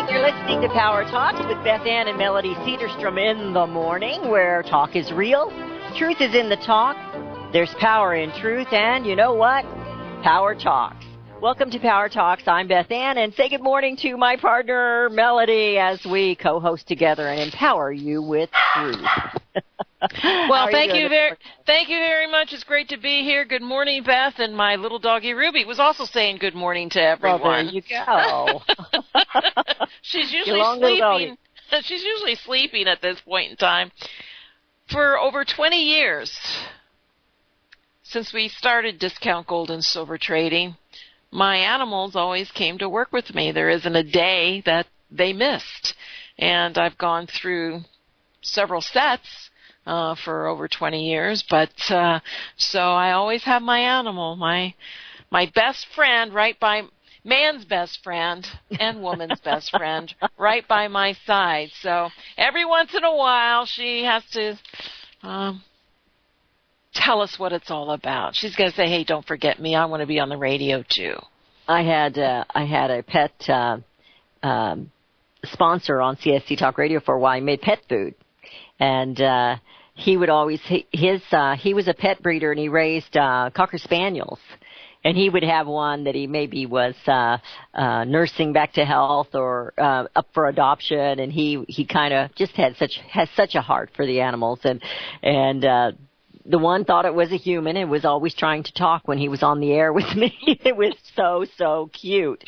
You're listening to Power Talks with Beth Ann and Melody Cedarstrom in the morning, where talk is real, truth is in the talk, there's power in truth, and you know what? Power Talks. Welcome to Power Talks. I'm Beth Ann, and say good morning to my partner, Melody, as we co-host together and empower you with truth. Well, thank you very much. It's great to be here. Good morning, Beth, and my little doggy Ruby was also saying good morning to everyone. Well, there you go. She's usually sleeping. She's usually sleeping at this point in time. For over 20 years, since we started discount gold and silver trading, my animals always came to work with me. There isn't a day that they missed, and I've gone through several sets for over 20 years, but so I always have my animal, my best friend, right by man's best friend and woman's best friend, right by my side. So every once in a while, she has to tell us what it's all about. She's going to say, "Hey, don't forget me. I want to be on the radio too." I had a pet sponsor on CSC Talk Radio for a while. He made pet food, and he would always he was a pet breeder, and he raised Cocker Spaniels, and he would have one that he maybe was nursing back to health or up for adoption, and he kind of just has such a heart for the animals, and the one thought it was a human and was always trying to talk when he was on the air with me. It was so cute.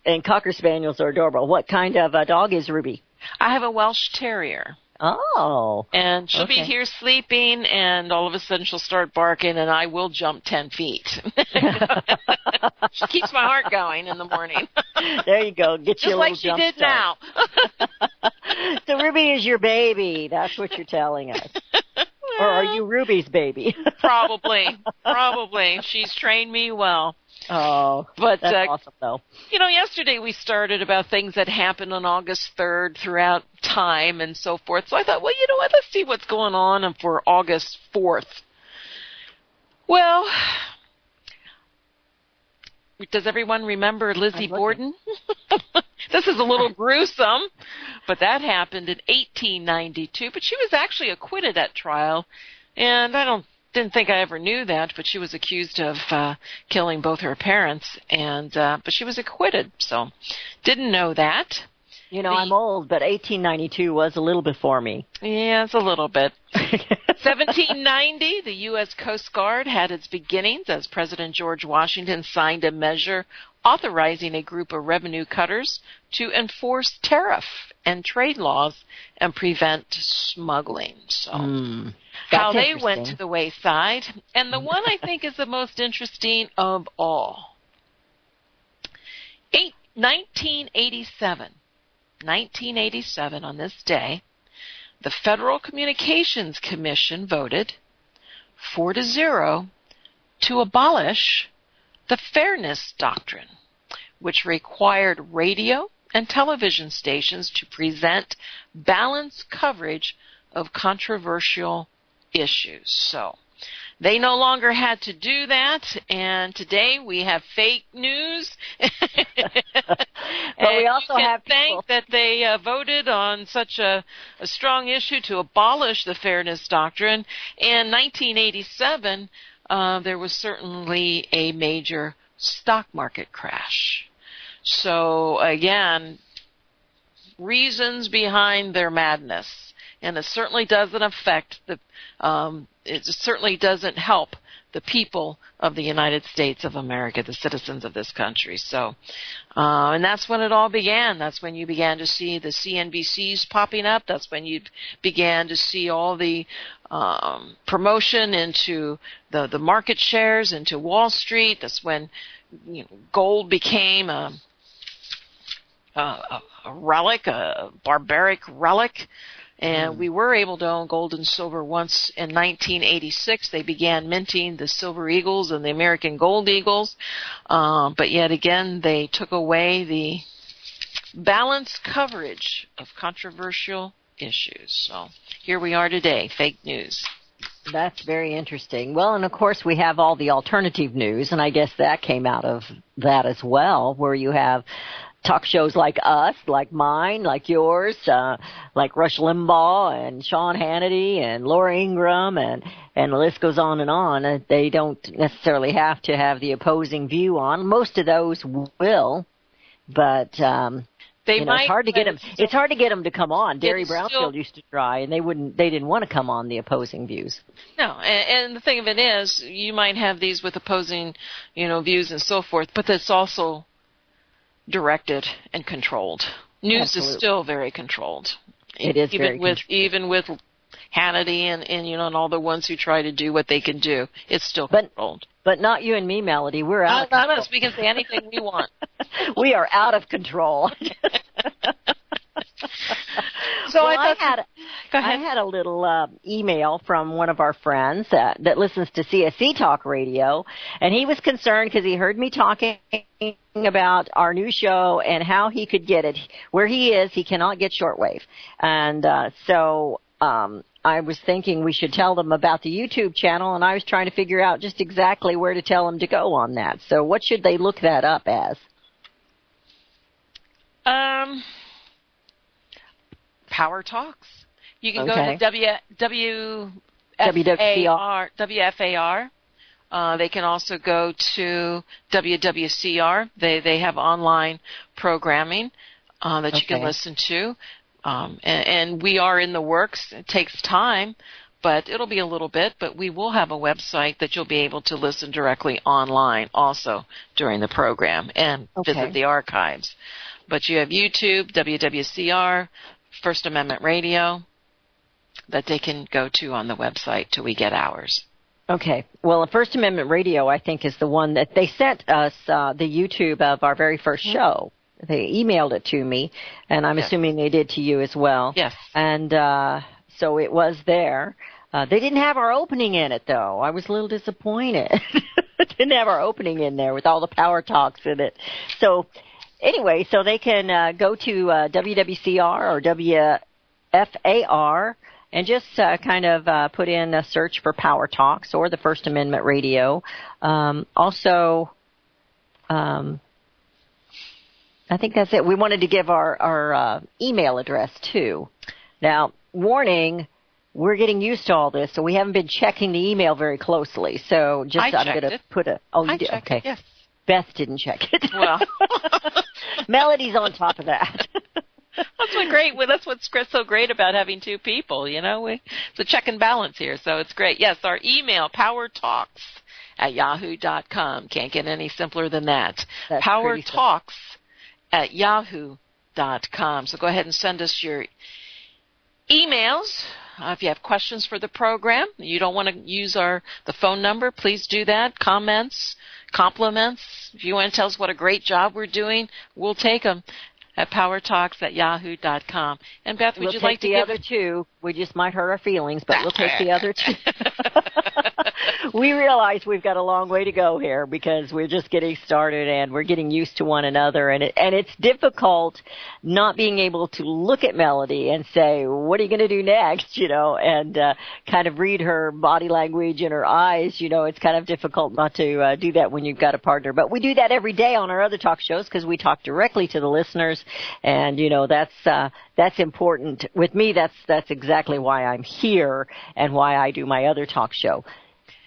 And Cocker Spaniels are adorable. What kind of a dog is Ruby? I have a Welsh Terrier. Oh. And she'll be here sleeping, and all of a sudden she'll start barking, and I will jump 10 feet. She keeps my heart going in the morning. There you go. Get you a little jump start. Just like she did now. So Ruby is your baby. That's what you're telling us. Or are you Ruby's baby? Probably. She's trained me well. Oh, but that's awesome, though. You know, yesterday we started about things that happened on August 3rd throughout time and so forth. So I thought, well, you know what? Let's see what's going on for August 4th. Well, does everyone remember Lizzie Borden? This is a little gruesome, but that happened in 1892. But she was actually acquitted at trial, and didn't think I ever knew that, but she was accused of killing both her parents, and but she was acquitted, so didn't know that. You know, I'm old, but 1892 was a little before me. Yeah, it's a little bit. 1790, the U.S. Coast Guard had its beginnings as President George Washington signed a measure authorizing a group of revenue cutters to enforce tariff and trade laws and prevent smuggling. So how they went to the wayside. And the one I think is the most interesting of all. 1987, on this day, the Federal Communications Commission voted 4-0 to abolish the Fairness Doctrine, which required radio and television stations to present balanced coverage of controversial issues. So they no longer had to do that, and today we have fake news. But we also have thank that they voted on such a strong issue to abolish the Fairness Doctrine. In 1987, there was certainly a major stock market crash. So again, reasons behind their madness, and it certainly doesn't affect it certainly doesn't help the people of the United States of America, the citizens of this country. So, and that's when it all began. That's when you began to see the CNBCs popping up. That's when you began to see all the promotion into the market shares, into Wall Street. That's when gold became a relic, a barbaric relic. And we were able to own gold and silver once in 1986. They began minting the Silver Eagles and the American Gold Eagles. But yet again, they took away the balanced coverage of controversial issues. So here we are today, fake news. That's very interesting. Well, and of course we have all the alternative news, and I guess that came out of that as well, where you have talk shows like us, like mine, like yours, like Rush Limbaugh and Sean Hannity and Laura Ingraham, and the list goes on and on. They don't necessarily have to have the opposing view on. Most of those will, but it's hard to get them. It's hard to get them to come on. Derry Brownfield used to try, and they didn't want to come on the opposing views. No, and the thing of it is, you might have these with opposing, views and so forth, but that's also directed and controlled. News Absolutely. is still very controlled. It is even with Hannity and all the ones who try to do what they can do, it's still controlled. But not you and me, Melody. We're out of control. Not us. We can say anything we want. We are out of control. So I had a little email from one of our friends that listens to CSC Talk Radio, and he was concerned because he heard me talking about our new show and how he could get it. Where he is, he cannot get shortwave. And so I was thinking we should tell them about the YouTube channel, and I was trying to figure out just exactly where to tell them to go on that. So what should they look that up as? Power Talks. You can Okay. go to WFAR. They can also go to WWCR. They have online programming that you can listen to. And we are in the works. It takes time, but it'll be a little bit. But we will have a website that you'll be able to listen directly online also during the program and visit the archives. But you have YouTube, WWCR, First Amendment Radio, that they can go to on the website till we get ours. Okay. Well, First Amendment Radio, I think, is the one that they sent us the YouTube of our very first show. They emailed it to me, and I'm assuming they did to you as well. Yes. And so it was there. They didn't have our opening in it, though. I was a little disappointed. Didn't have our opening in there with all the power talks in it. So anyway, so they can go to WWCR or WFAR and just kind of put in a search for Power Talks or the First Amendment Radio. Also, I think that's it. We wanted to give our email address, too. Now, warning, we're getting used to all this, so we haven't been checking the email very clososely. So I'm going to put a... Oh, you did? Okay. It, yes. Beth didn't check it. Well. Melody's on top of that. That's what's great. Well, that's what's so great about having two people, It's a check and balance here, so it's great. Yes, our email, powertalks@yahoo.com. Can't get any simpler than that. That's powertalks@yahoo.com. So go ahead and send us your emails. If you have questions for the program, you don't want to use the phone number, please do that. Comments, compliments. If you want to tell us what a great job we're doing, we'll take them at powertalks@yahoo.com. And Beth, would you like to give the other two? We just might hurt our feelings, but we'll take the other two. We realize we've got a long way to go here because we're just getting started and we're getting used to one another, and it's difficult not being able to look at Melody and say, what are you going to do next, and kind of read her body language in her eyes. It's kind of difficult not to do that when you've got a partner. But we do that every day on our other talk shows because we talk directly to the listeners, and that's important. With me, that's exactly why I'm here and why I do my other talk show.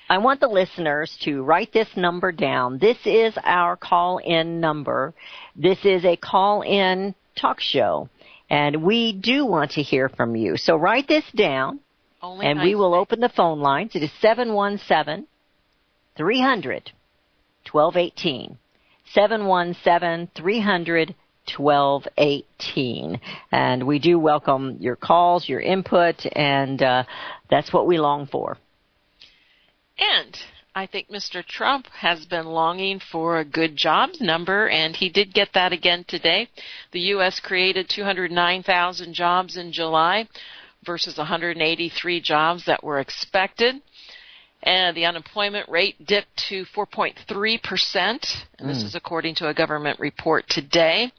I want the listeners to write this number down. This is our call-in number. This is a call-in talk show, and we do want to hear from you. So write this down, and we will open the phone lines. It is 717-300-1218. 717-300-1218. And we do welcome your calls, your input, and that's what we long for. And I think Mr. Trump has been longing for a good jobs number, and he did get that again today. The U.S. created 209,000 jobs in July versus 183 jobs that were expected. And the unemployment rate dipped to 4.3%, and this is according to a government report today.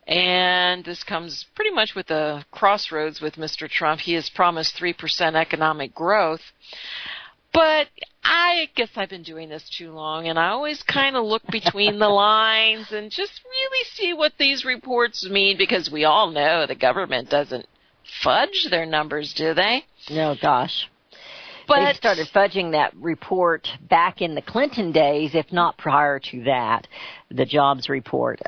And this comes pretty much with a crossroads with Mr. Trump. He has promised 3% economic growth. But I I guess I've been doing this too long, and I always kind of look between the lines and just really see what these reports mean, because we all know the government doesn't fudge their numbers, do they? No, gosh. But they started fudging that report back in the Clinton days, if not prior to that, the jobs report.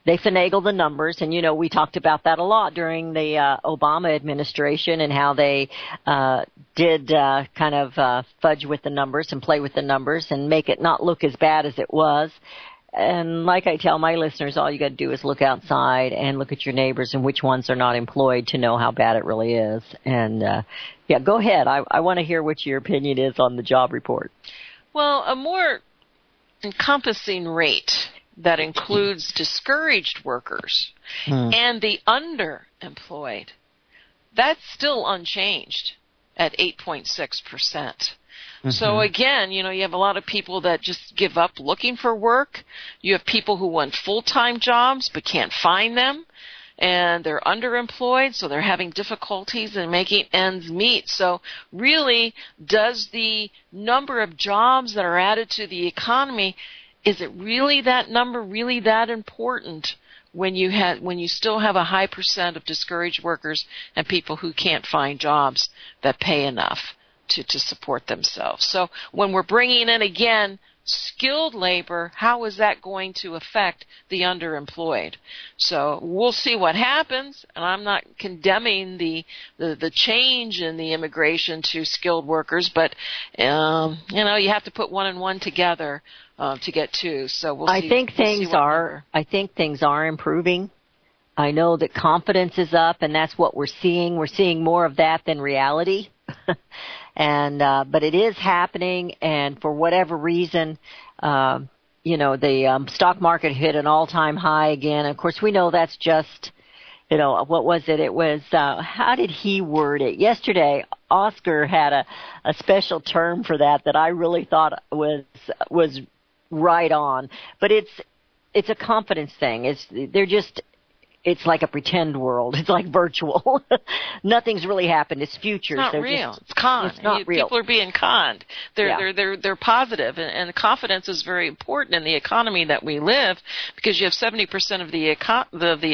They finagled the numbers, and, we talked about that a lot during the Obama administration and how they did kind of fudge with the numbers and play with the numbers and make it not look as bad as it was. And like I tell my listeners, all you got to do is look outside and look at your neighbors and which ones are not employed to know how bad it really is. And, go ahead. I want to hear what your opinion is on the job report. Well, a more encompassing rate that includes discouraged workers and the underemployed, that's still unchanged at 8.6%. So again, you have a lot of people that just give up looking for work. You have people who want full-time jobs but can't find them, and they're underemployed, so they're having difficulties in making ends meet. So really, does the number of jobs that are added to the economy, is it really that number really that important when you still have a high percent of discouraged workers and people who can't find jobs that pay enough to support themselves? So when we're bringing in, again, skilled labor, how is that going to affect the underemployed? So we'll see what happens, and I'm not condemning the change in the immigration to skilled workers, but you have to put one and one together to get two. So we'll see. I think things are improving. I know that confidence is up, and that's what we're seeing. We're seeing more of that than reality. But it is happening, and for whatever reason, the stock market hit an all-time high again. Of course, we know that's just, what was it? It was, how did he word it? Yesterday, Oscar had a special term for that I really thought was right on. But it's a confidence thing. It's like a pretend world. It's like virtual. Nothing's really happened. It's future. It's not real. It's con. It's not real. People are being conned. They're positive, and confidence is very important in the economy that we live, because you have 70% of the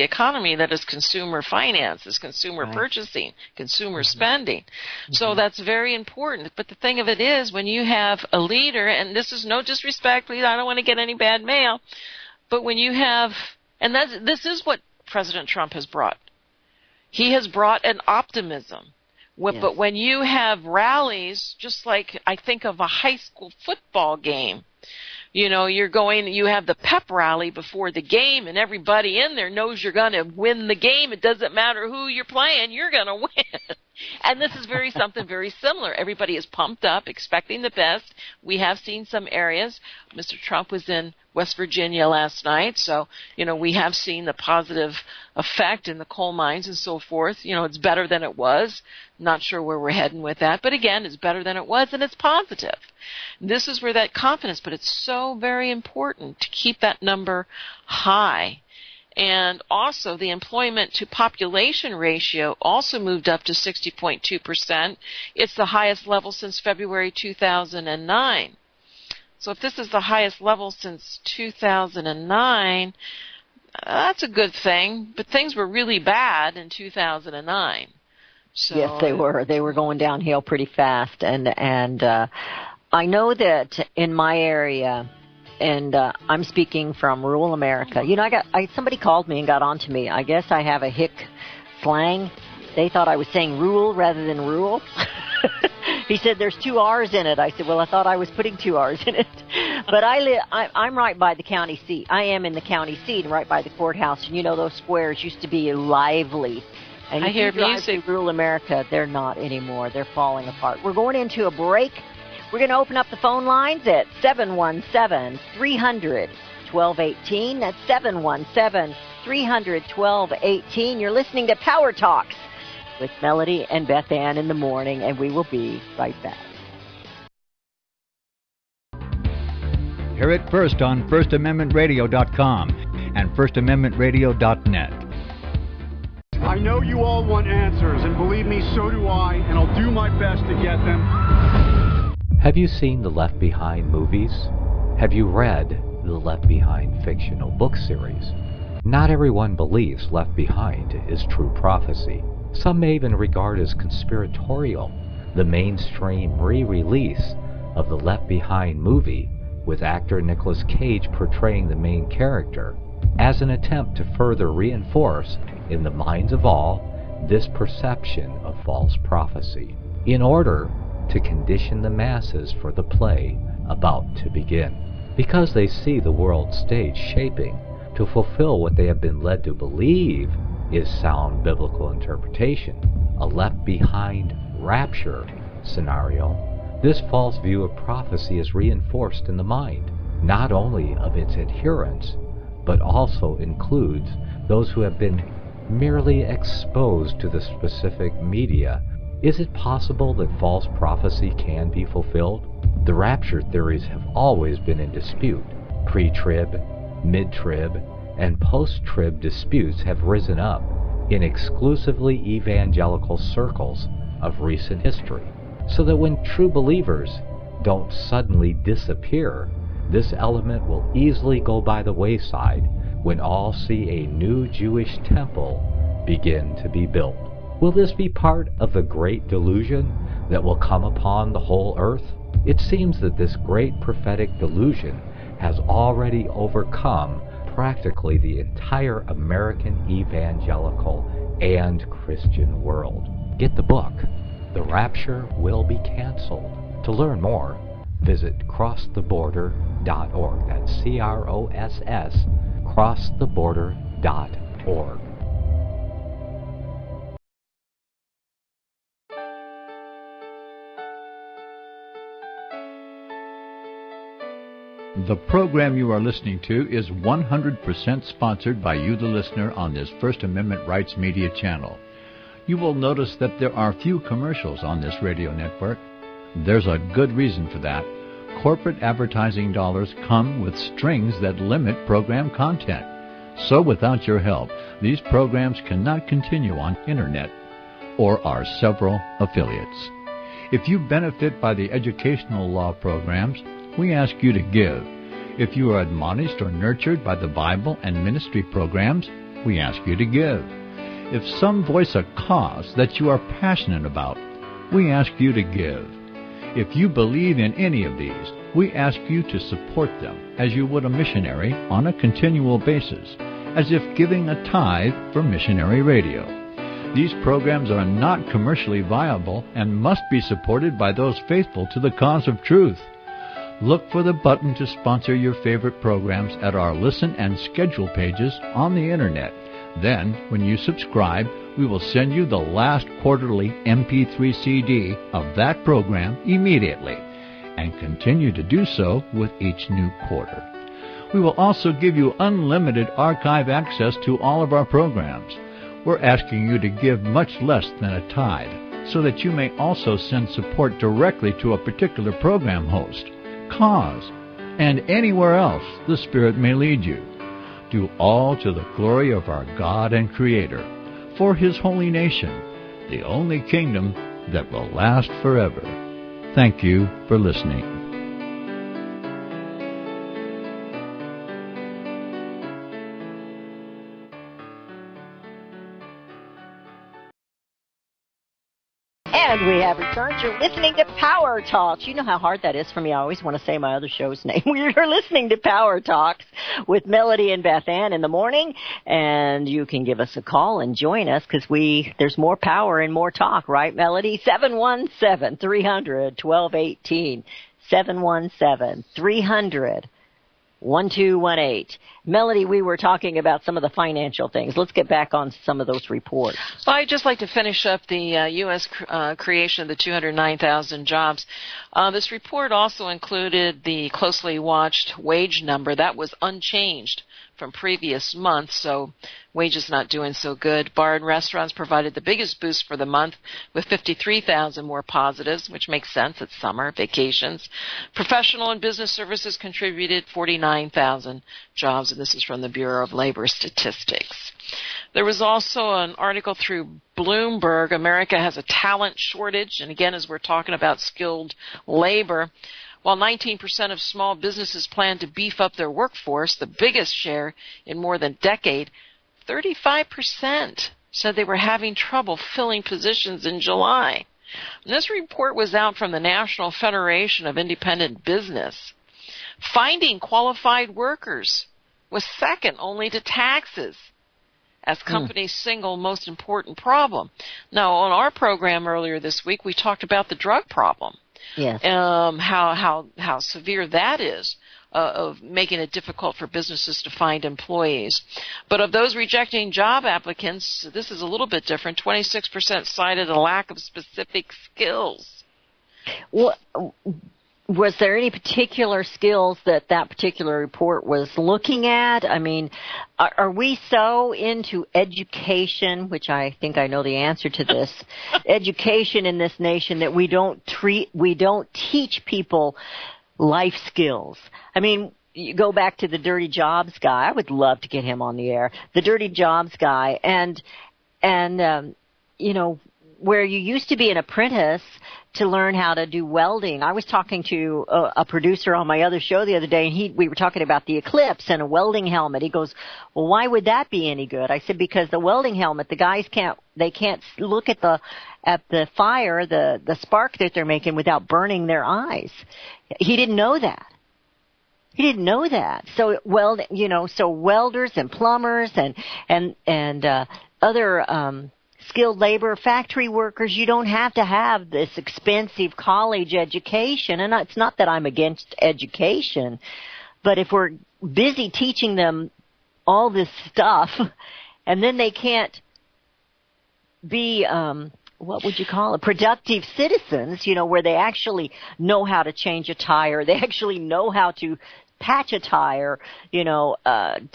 economy that is consumer finance, is consumer purchasing, consumer spending. So that's very important. But the thing of it is, when you have a leader, and this is no disrespect, please, I don't want to get any bad mail, but when you have, and this is what President Trump has brought. He has brought an optimism. But when you have rallies, just like I think of a high school football game, you have the pep rally before the game, and everybody in there knows you're going to win the game. It doesn't matter who you're playing, you're going to win. And this is something very similar. Everybody is pumped up, expecting the best. We have seen some areas. Mr. Trump was in West Virginia last night, so, we have seen the positive effect in the coal mines and so forth. It's better than it was. Not sure where we're heading with that, but again, it's better than it was, and it's positive. This is where that confidence, but it's so very important to keep that number high. And also, the employment to population ratio also moved up to 60.2%. It's the highest level since February 2009. So if this is the highest level since 2009, that's a good thing. But things were really bad in 2009. So, yes, they were. They were going downhill pretty fast. And I know that in my area, and I'm speaking from rural America. Somebody called me and got on to me. I guess I have a hick slang. They thought I was saying rural rather than rural. He said there's 2 R's in it. I said, well, I thought I was putting 2 R's in it. But I'm right by the county seat. I am in the county seat and right by the courthouse. And those squares used to be lively. And I hear music. Rural America, they're not anymore. They're falling apart. We're going into a break. We're going to open up the phone lines at 717-300-1218. That's 717-300-1218. You're listening to Power Talks with Melody and Beth Ann in the morning, and we will be right back. Hear it first on FirstAmendmentRadio.com and FirstAmendmentRadio.net. I know you all want answers, and believe me, so do I, and I'll do my best to get them. Have you seen the Left Behind movies? Have you read the Left Behind fictional book series? Not everyone believes Left Behind is true prophecy. Some may even regard as conspiratorial the mainstream re-release of the Left Behind movie with actor Nicolas Cage portraying the main character as an attempt to further reinforce in the minds of all this perception of false prophecy in order to condition the masses for the play about to begin. Because they see the world stage shaping to fulfill what they have been led to believe is sound biblical interpretation, a left behind rapture scenario, this false view of prophecy is reinforced in the mind, not only of its adherents, but also includes those who have been merely exposed to the specific media. Is it possible that false prophecy can be fulfilled? The rapture theories have always been in dispute. Pre-trib, mid-trib, and post-trib disputes have risen up in exclusively evangelical circles of recent history, so that when true believers don't suddenly disappear, this element will easily go by the wayside when all see a new Jewish temple begin to be built. Will this be part of the great delusion that will come upon the whole earth? It seems that this great prophetic delusion has already overcome practically the entire American evangelical and Christian world. Get the book, The Rapture Will Be Canceled. To learn more, visit crosstheborder.org. That's CROSS, crosstheborder.org. The program you are listening to is 100% sponsored by you, the listener, on this First Amendment Rights Media channel. You will notice that there are few commercials on this radio network. There's a good reason for that. Corporate advertising dollars come with strings that limit program content. So without your help, these programs cannot continue on internet or our several affiliates. If you benefit by the educational law programs, we ask you to give. If you are admonished or nurtured by the Bible and ministry programs, we ask you to give. If some voice a cause that you are passionate about, we ask you to give. If you believe in any of these, we ask you to support them as you would a missionary on a continual basis, as if giving a tithe for missionary radio. These programs are not commercially viable and must be supported by those faithful to the cause of truth. Look for the button to sponsor your favorite programs at our listen and schedule pages on the internet. Then, when you subscribe, we will send you the last quarterly MP3 CD of that program immediately, and continue to do so with each new quarter. We will also give you unlimited archive access to all of our programs. We're asking you to give much less than a tithe, so that you may also send support directly to a particular program host, cause, and anywhere else the Spirit may lead you. Do all to the glory of our God and Creator, for His holy nation, the only kingdom that will last forever. Thank you for listening. And we have returned. You're listening to Power Talks. You know how hard that is for me. I always want to say my other show's name. You're listening to Power Talks with Melody and Beth Ann in the morning. And you can give us a call and join us because there's more power and more talk, right, Melody? 717-300-1218. 717-300-1218. Melody, we were talking about some of the financial things. Let's get back on some of those reports. Well, I'd just like to finish up the U.S. Creation of the 209,000 jobs. This report also included the closely watched wage number. That was unchanged from previous months, so wages not doing so good. Bar and restaurants provided the biggest boost for the month with 53,000 more positives, which makes sense. It's summer, vacations. Professional and business services contributed 49,000 jobs, and this is from the Bureau of Labor Statistics. There was also an article through Bloomberg, America has a talent shortage, and again, as we're talking about skilled labor, while 19% of small businesses plan to beef up their workforce, the biggest share in more than a decade, 35% said they were having trouble filling positions in July. And this report was out from the National Federation of Independent Business. Finding qualified workers was second only to taxes as companies' single most important problem. Now, on our program earlier this week, we talked about the drug problem. Yes. How severe that is of making it difficult for businesses to find employees. But of those rejecting job applicants, this is a little bit different. 26% cited a lack of specific skills. What, was there any particular skills that particular report was looking at? I mean, are we so into education, which I think I know the answer to this, education in this nation that we don't teach people life skills? I mean, you go back to the Dirty Jobs guy. I would love to get him on the air. The Dirty Jobs guy, and you know, where you used to be an apprentice to learn how to do welding. I was talking to a producer on my other show the other day, and we were talking about the eclipse and a welding helmet. He goes, "Well, why would that be any good?" I said, "Because the welding helmet, the guys can't look at the fire, the spark that they're making without burning their eyes." He didn't know that. So welders and plumbers and other skilled labor, factory workers, you don't have to have this expensive college education. And it's not that I'm against education, but if we're busy teaching them all this stuff and then they can't be, what would you call it, productive citizens, where they actually know how to change a tire, they actually know how to patch a tire,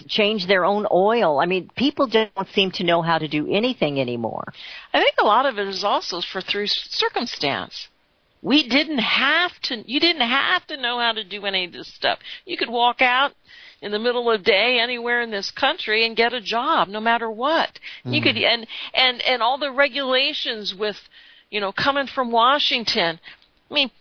change their own oil. I mean, people don't seem to know how to do anything anymore. I think a lot of it is also through circumstance. You didn't have to know how to do any of this stuff. You could walk out in the middle of the day anywhere in this country and get a job, no matter what. Mm-hmm. You could, and all the regulations with, coming from Washington. I mean,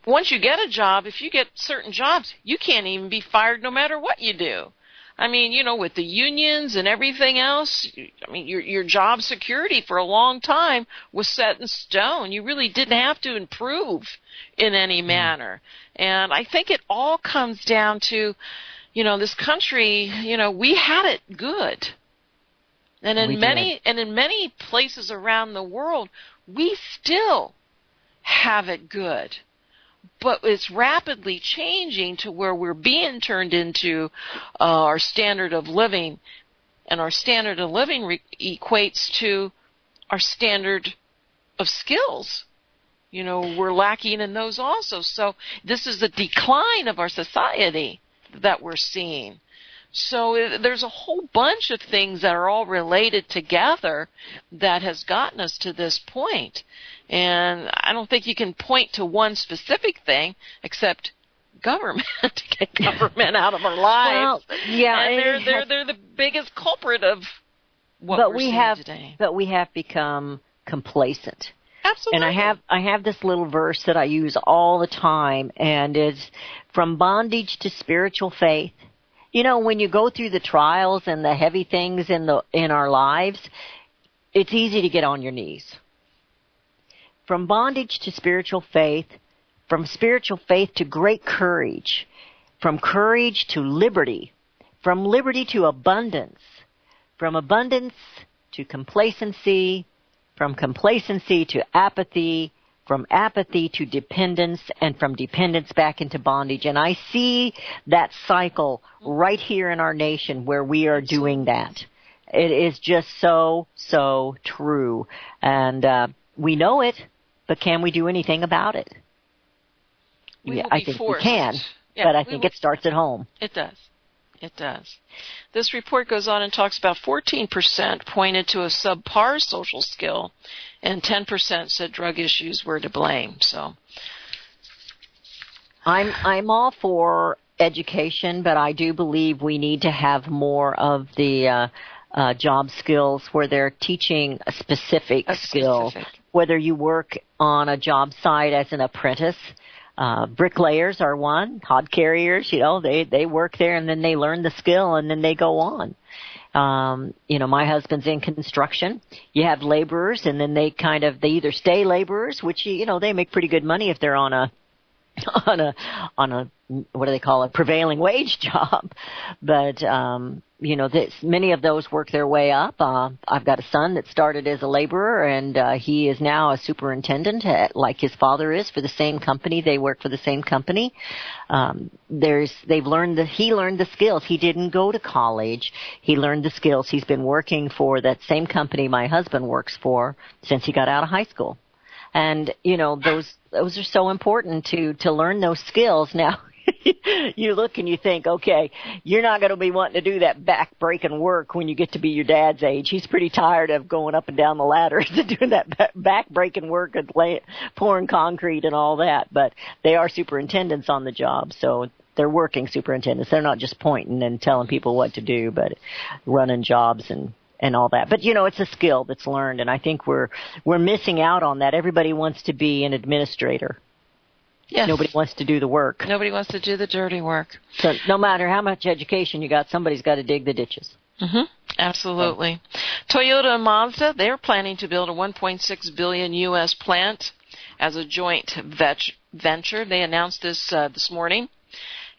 once you get a job, if you get certain jobs, you can't even be fired no matter what you do. I mean, with the unions and everything else, I mean, your job security for a long time was set in stone. You really didn't have to improve in any manner. And I think it all comes down to, this country, we had it good. And in many places around the world, we still have it good. But it's rapidly changing to where we're being turned into our standard of living, and our standard of living equates to our standard of skills. We're lacking in those also. So this is a decline of our society that we're seeing. So there's a whole bunch of things that are all related together that has gotten us to this point. And I don't think you can point to one specific thing except government, to get government out of our lives. Well, yeah, and they're the biggest culprit of what we're seeing today. But we have become complacent. Absolutely. And I have this little verse that I use all the time, and it's from bondage to spiritual faith. When you go through the trials and the heavy things in our lives, it's easy to get on your knees. From bondage to spiritual faith, from spiritual faith to great courage, from courage to liberty, from liberty to abundance, from abundance to complacency, from complacency to apathy, from apathy to dependence, and from dependence back into bondage. And I see that cycle right here in our nation where we are doing that. It is just so, so true. And we know it, but can we do anything about it? I think we can, but I think it starts at home. It does. It does. This report goes on and talks about 14% pointed to a subpar social skill, and 10% said drug issues were to blame. So, I'm all for education, but I do believe we need to have more of the job skills where they're teaching a specific skill. Whether you work on a job site as an apprentice, bricklayers are one, hod carriers, they work there and then they learn the skill and then they go on. My husband's in construction. You have laborers and then they either stay laborers, which, they make pretty good money if they're on a what do they call it, prevailing wage job. But, many of those work their way up. I've got a son that started as a laborer, and he is now a superintendent, like his father is, for the same company. They work for the same company. He learned the skills. He didn't go to college. He learned the skills. He's been working for that same company my husband works for since he got out of high school. And, those are so important to learn those skills. Now, you look and you think, okay, you're not going to be wanting to do that back-breaking work when you get to be your dad's age. He's pretty tired of going up and down the ladders and doing that back-breaking work and pouring concrete and all that. But they are superintendents on the job, so they're working superintendents. They're not just pointing and telling people what to do, but running jobs and all that. But, it's a skill that's learned, and I think we're missing out on that. Everybody wants to be an administrator. Yes. Nobody wants to do the work. Nobody wants to do the dirty work. So no matter how much education you got, somebody's got to dig the ditches. Mm-hmm. Absolutely. Toyota and Mazda, they're planning to build a $1.6 billion U.S. plant as a joint venture. They announced this morning,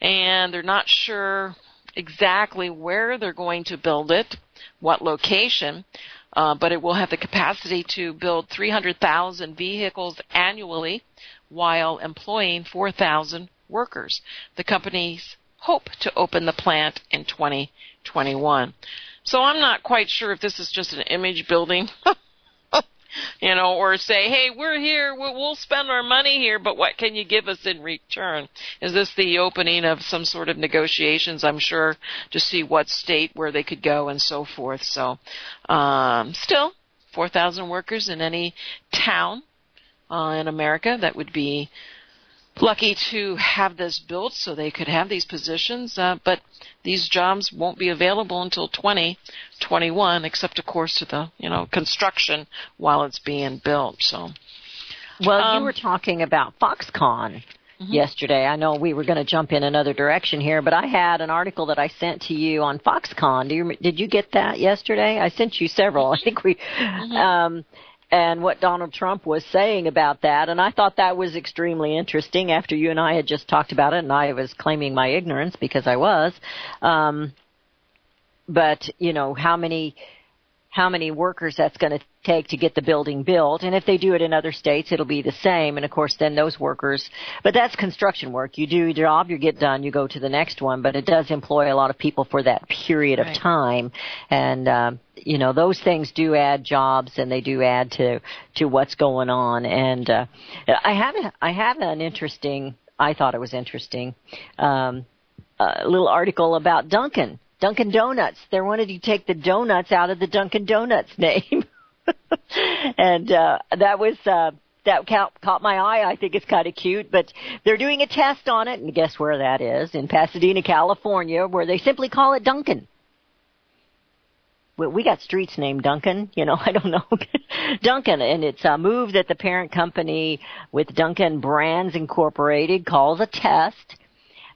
and they're not sure exactly where they're going to build it, what location, but it will have the capacity to build 300,000 vehicles annually while employing 4,000 workers. The companies hope to open the plant in 2021. So I'm not quite sure if this is just an image building, or say, hey, we're here, we'll spend our money here, but what can you give us in return? Is this the opening of some sort of negotiations, I'm sure, to see what state where they could go and so forth. So still, 4,000 workers in any town in America that would be lucky to have this built so they could have these positions, but these jobs won't be available until 2021, except, of course, to the construction while it's being built. So, well, you were talking about Foxconn yesterday. I know we were going to jump in another direction here, but I had an article that I sent to you on Foxconn. Did you get that yesterday? I sent you several. I think we. And what Donald Trump was saying about that, and I thought that was extremely interesting after you and I had just talked about it, and I was claiming my ignorance because I was. But, how many workers that's going to take to get the building built, and if they do it in other states, it'll be the same, and of course then those workers, but that's construction work. You do your job, you get done, you go to the next one, but it does employ a lot of people for that period of time, and those things do add jobs, and they do add to what's going on. And I have an interesting, I thought it was interesting, a little article about Dunkin' Donuts. They wanted to take the donuts out of the Dunkin' Donuts name. And that caught my eye. I think it's kind of cute, but they're doing a test on it, and guess where that is? In Pasadena, California, where they simply call it Dunkin'. We got streets named Dunkin', I don't know. Dunkin', and it's a move that the parent company with Dunkin' Brands Incorporated calls a test.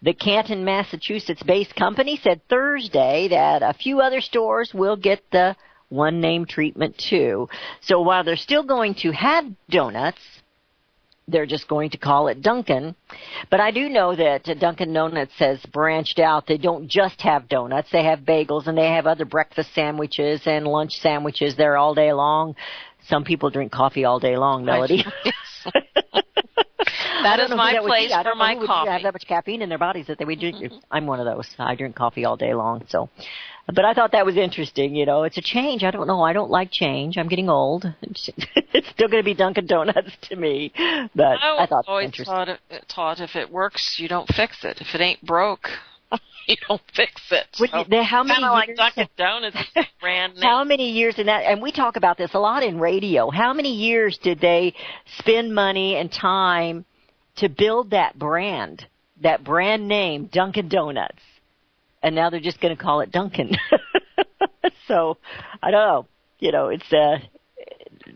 The Canton, Massachusetts-based company said Thursday that a few other stores will get the one name treatment too. So while they're still going to have donuts, they're just going to call it Dunkin'. But I do know that Dunkin' Donuts has branched out. They don't just have donuts. They have bagels, and they have other breakfast sandwiches and lunch sandwiches there all day long. Some people drink coffee all day long, Melody. That is my place for my coffee. They have that much caffeine in their bodies that they would drink. I'm one of those. I drink coffee all day long. So, but I thought that was interesting. It's a change. I don't know. I don't like change. I'm getting old. It's still going to be Dunkin' Donuts to me. But I thought it was interesting. Taught if it works, you don't fix it. If it ain't broke, you don't fix it. So, how many years? Like Dunkin' Donuts brand name. How many years in that? And we talk about this a lot in radio. How many years did they spend money and time to build that brand name, Dunkin' Donuts? And now they're just going to call it Dunkin'. So I don't know. It's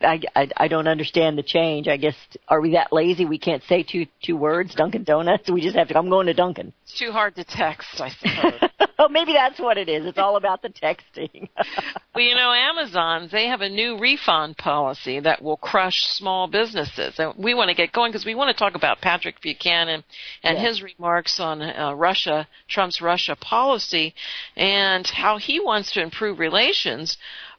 I don't understand the change. I guess, are we that lazy we can't say two words, Dunkin' Donuts? We just have to, I'm going to Dunkin'. It's too hard to text, I suppose. Oh, maybe that's what it is. It's all about the texting. Well, Amazon, they have a new refund policy that will crush small businesses. And we want to get going because we want to talk about Patrick Buchanan and his remarks on Trump's Russia policy, and how he wants to improve relations.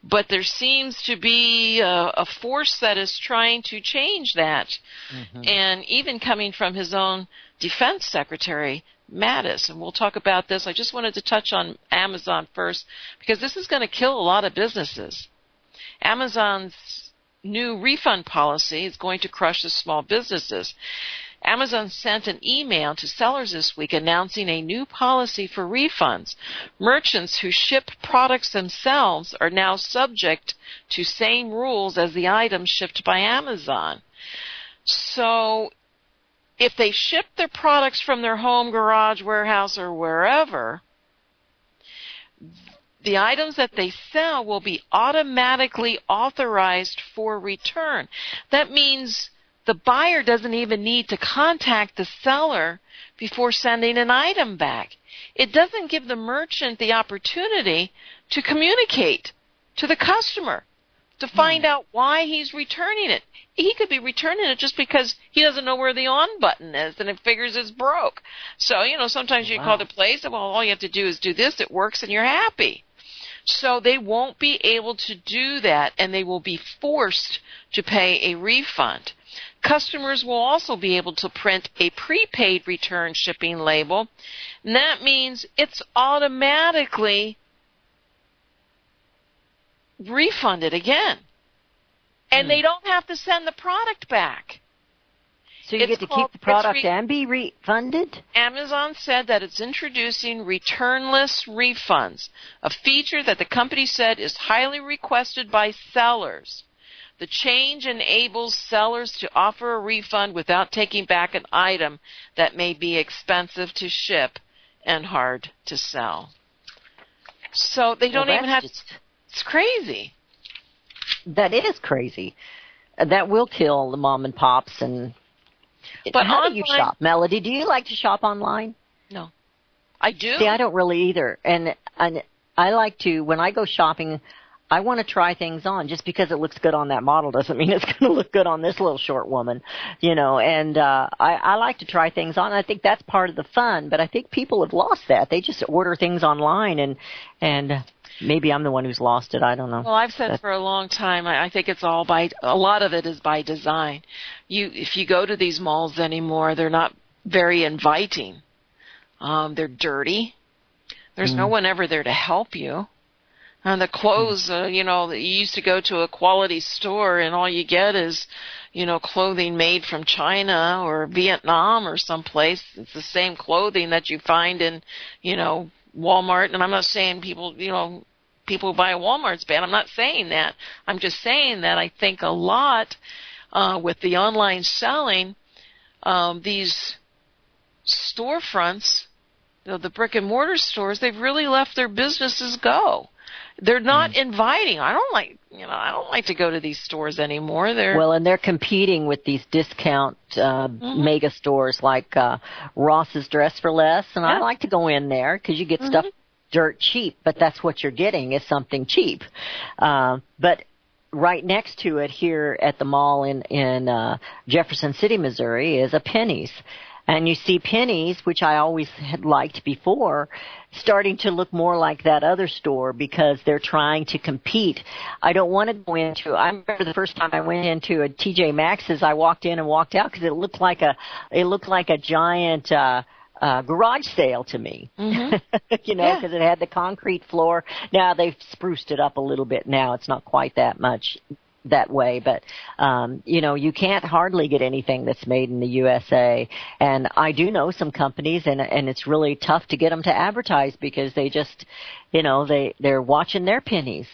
But there seems to be a force that is trying to change that. Mm-hmm. And even coming from his own defense secretary, Mattis. And we'll talk about this. I just wanted to touch on Amazon first, because this is going to kill a lot of businesses. Amazon's new refund policy is going to crush the small businesses. Amazon sent an email to sellers this week announcing a new policy for refunds. Merchants who ship products themselves are now subject to same rules as the items shipped by Amazon. So if they ship their products from their home, garage, warehouse, or wherever, the items that they sell will be automatically authorized for return. That means the buyer doesn't even need to contact the seller before sending an item back. It doesn't give the merchant the opportunity to communicate to the customer to find out why he's returning it. He could be returning it just because he doesn't know where the on button is and it figures it's broke. So, sometimes you call the place and, well, all you have to do is do this, it works, and you're happy. So they won't be able to do that, and they will be forced to pay a refund. Customers will also be able to print a prepaid return shipping label, and that means it's automatically refunded again. And they don't have to send the product back. So you get to keep the product and be refunded? Amazon said that it's introducing returnless refunds, a feature that the company said is highly requested by sellers. The change enables sellers to offer a refund without taking back an item that may be expensive to ship and hard to sell. So they don't even have to. It's crazy. That is crazy. That will kill the mom and pops. But how do you shop, Melody? Do you like to shop online? No, I do. See, I don't really either. And I like to, when I go shopping, I want to try things on. Just because it looks good on that model doesn't mean it's going to look good on this little short woman, And I like to try things on. I think that's part of the fun. But I think people have lost that. They just order things online, and maybe I'm the one who's lost it. I don't know. Well, I've said for a long time, I think it's all a lot of it is by design. If you go to these malls anymore, they're not very inviting. They're dirty. There's no one ever there to help you. And the clothes, you used to go to a quality store and all you get is, clothing made from China or Vietnam or someplace. It's the same clothing that you find in, Walmart. And I'm not saying people who buy at Walmart's bad. I'm not saying that. I'm just saying that I think a lot with the online selling, these storefronts, the brick and mortar stores, they've really let their businesses go. They're not inviting. I don't like to go to these stores anymore. And they're competing with these discount mega stores like Ross's Dress for Less, and I like to go in there because you get stuff dirt cheap, but that's what you're getting is something cheap. But right next to it here at the mall in Jefferson City, Missouri, is a Penny's. And you see Penny's, which I always had liked before, starting to look more like that other store because they're trying to compete. I don't want to go into, I remember the first time I went into a TJ Maxx's, I walked in and walked out because it looked like a giant garage sale to me, because it had the concrete floor. Now they've spruced it up a little bit now. It's not quite that much that way, but you can't hardly get anything that's made in the USA. And I do know some companies, and it's really tough to get them to advertise because they just, they're watching their pennies.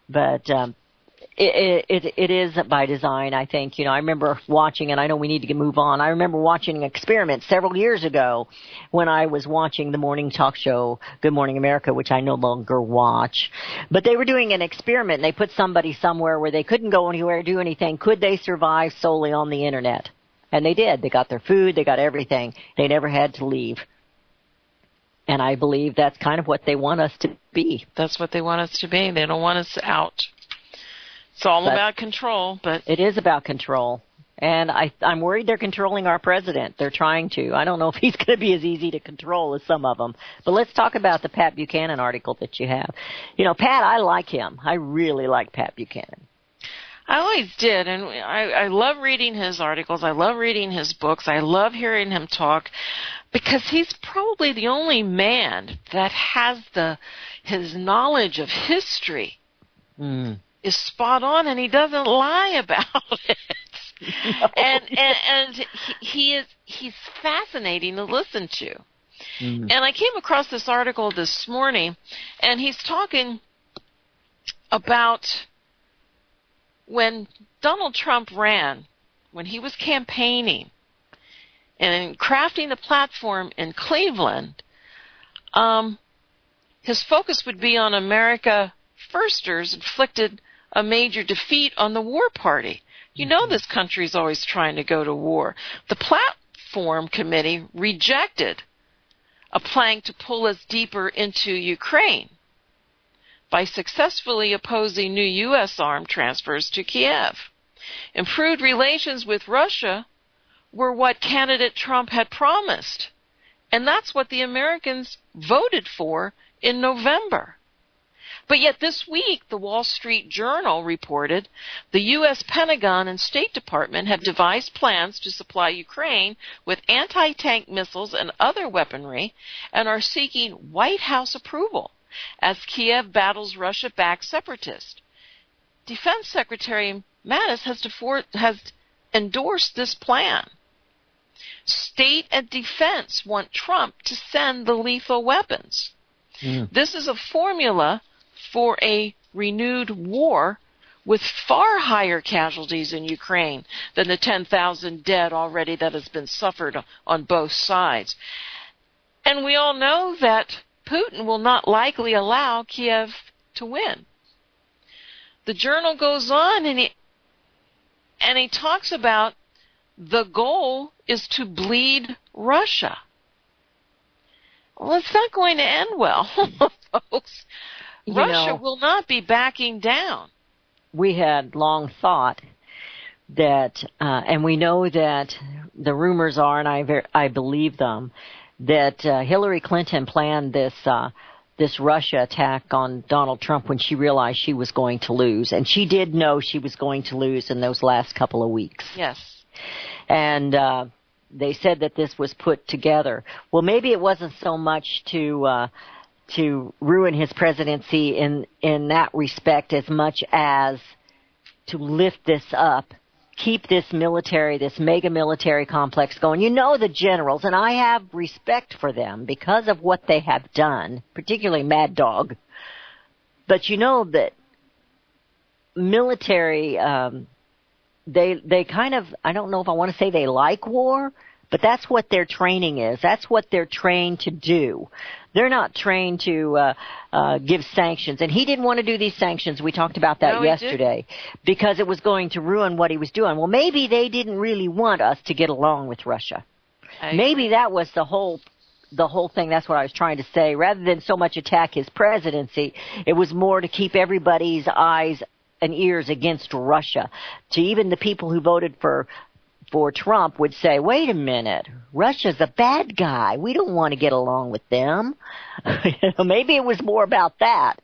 But It is by design, I think. I remember watching, and I know we need to move on. I remember watching an experiment several years ago when I was watching the morning talk show Good Morning America, which I no longer watch. But they were doing an experiment, and they put somebody somewhere where they couldn't go anywhere, do anything. Could they survive solely on the Internet? And they did. They got their food. They got everything. They never had to leave. And I believe that's kind of what they want us to be. That's what they want us to be. They don't want us out. It's all about control, but it is about control. And I'm worried they're controlling our president. They're trying to. I don't know if he's going to be as easy to control as some of them. But let's talk about the Pat Buchanan article that you have. Pat, I like him. I really like Pat Buchanan. I always did, and I love reading his articles. I love reading his books. I love hearing him talk because he's probably the only man that has his knowledge of history. Is spot on, and he doesn't lie about it. No. And he's fascinating to listen to. And I came across this article this morning, and he's talking about when Donald Trump ran, when he was campaigning and crafting a platform in Cleveland, his focus would be on America Firsters inflicted a major defeat on the war party. This country's always trying to go to war. The platform committee rejected a plan to pull us deeper into Ukraine by successfully opposing new U.S. armed transfers to Kiev. Improved relations with Russia were what candidate Trump had promised, and that's what the Americans voted for in November. But yet this week, the Wall Street Journal reported the U.S. Pentagon and State Department have devised plans to supply Ukraine with anti-tank missiles and other weaponry and are seeking White House approval as Kiev battles Russia-backed separatists. Defense Secretary Mattis has endorsed this plan. State and defense want Trump to send the lethal weapons. This is a formula for a renewed war with far higher casualties in Ukraine than the 10,000 dead already that has been suffered on both sides. And we all know that Putin will not likely allow Kiev to win. The journal goes on and he talks about the goal is to bleed Russia. Well, it's not going to end well, folks. Russia will not be backing down. We had long thought that, and we know that the rumors are, and I believe them, that Hillary Clinton planned this Russia attack on Donald Trump when she realized she was going to lose. And she did know she was going to lose in those last couple of weeks. Yes. And they said that this was put together. Well, maybe it wasn't so much to ruin his presidency in that respect as much as to lift this up, keep this mega military complex going. The generals, and I have respect for them because of what they have done, particularly Mad Dog. But that military, they kind of, I don't know if I want to say they like war, but that's what their training is. That's what they're trained to do. They're not trained to give sanctions. And he didn't want to do these sanctions. We talked about that yesterday because it was going to ruin what he was doing. Well, maybe they didn't really want us to get along with Russia. Maybe that was the whole thing. That's what I was trying to say. Rather than so much attack his presidency, it was more to keep everybody's eyes and ears against Russia. To even the people who voted for Trump would say, wait a minute, Russia's a bad guy. We don't want to get along with them. Maybe it was more about that,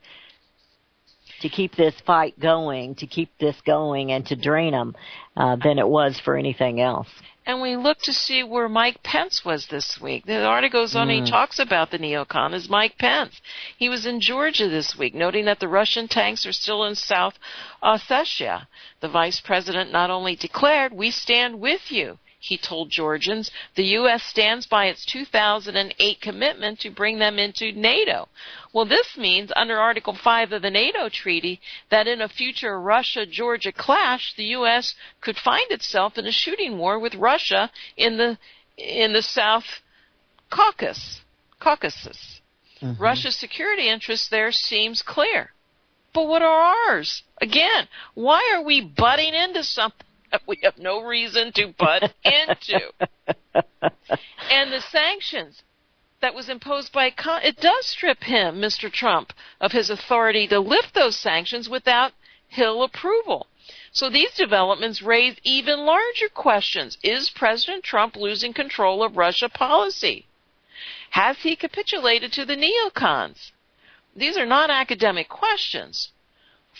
to keep this fight going, to keep this going and to drain them than it was for anything else. And we look to see where Mike Pence was this week. The article goes on and he talks about the neocon as Mike Pence. He was in Georgia this week, noting that the Russian tanks are still in South Ossetia. The vice president not only declared, "We stand with you," he told Georgians. The U.S. stands by its 2008 commitment to bring them into NATO. Well, this means, under Article 5 of the NATO treaty, that in a future Russia-Georgia clash, the U.S. could find itself in a shooting war with Russia in the South Caucasus. Mm-hmm. Russia's security interest there seems clear. But what are ours? Again, why are we butting into something that we have no reason to butt into? And the sanctions that was imposed by it does strip him, Mr. Trump, of his authority to lift those sanctions without Hill approval. So these developments raise even larger questions. Is President Trump losing control of Russia policy? Has he capitulated to the neocons? These are not academic questions.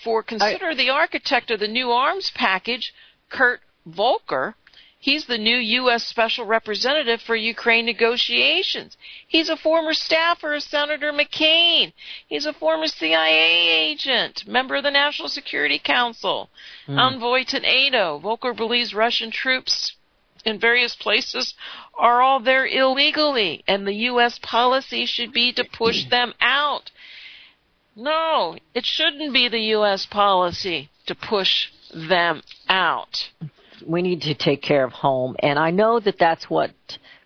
For consider the architect of the new arms package, Kurt Volker. He's the new U.S. Special Representative for Ukraine negotiations. He's a former staffer of Senator McCain. He's a former CIA agent, member of the National Security Council, envoy to NATO. Volker believes Russian troops in various places are all there illegally, and the U.S. policy should be to push them out. No, it shouldn't be the U.S. policy to push them out. We need to take care of home, and I know that that's what